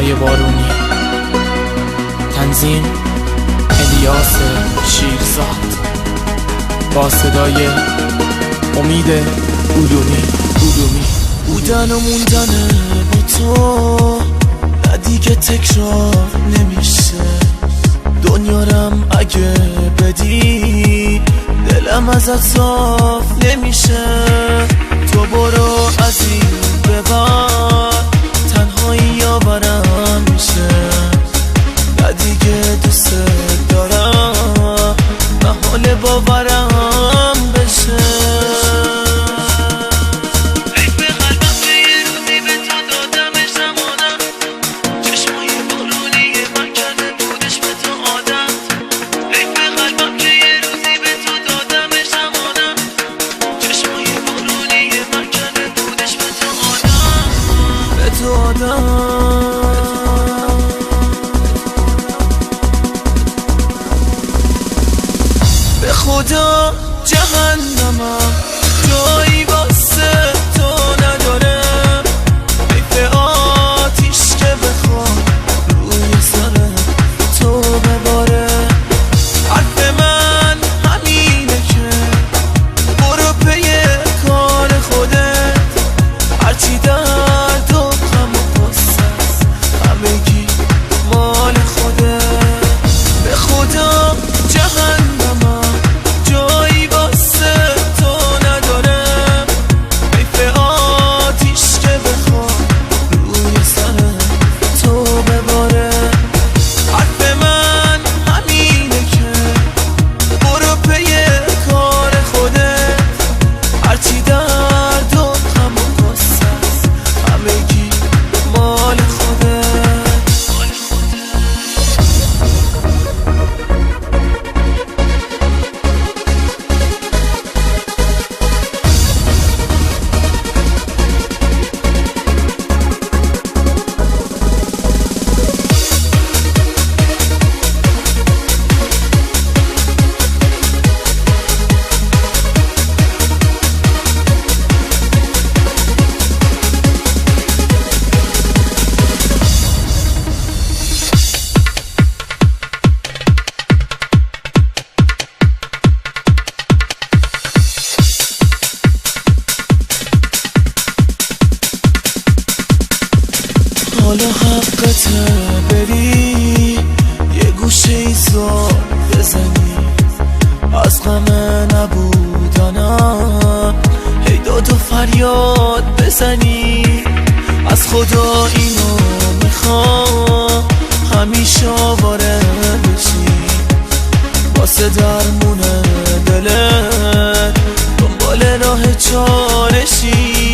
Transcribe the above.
های بارونی. تنظیم الیاس شیرزاد با صدای امید علومی. بودن و موندن با تو نه دیگه تکرار نمیشه. دنیارم اگه بدی دلم ازت صاف نمیشه. تو برو از این به بعد تنهایی یاورم میشه. نه دیگه دوست دارم محال باورم بشه. به خدا جهنمم جایی واسه تو نداره. حیف آتیش که بخواد روی سر تو بباره. حرف من همینه که برو پی کار خودت. هرچی درد و غم و غصه است همگی مال خودت. به خدا جهنمم جایی واسه تو نداره. حیف آتیش که بخواد روی سر تو بباره. حرف من همینه که برو پی کار خودت. هرچی درد و غم و غصه است همگی مال خودت. حالا حقته بری یه گوشه ایزار بزنی. از غم نبودنم هی داد و فریاد بزنی. از خدا اینو میخوام همیشه آواره بشی. واسه درمون دلت دنبال راه چارشی.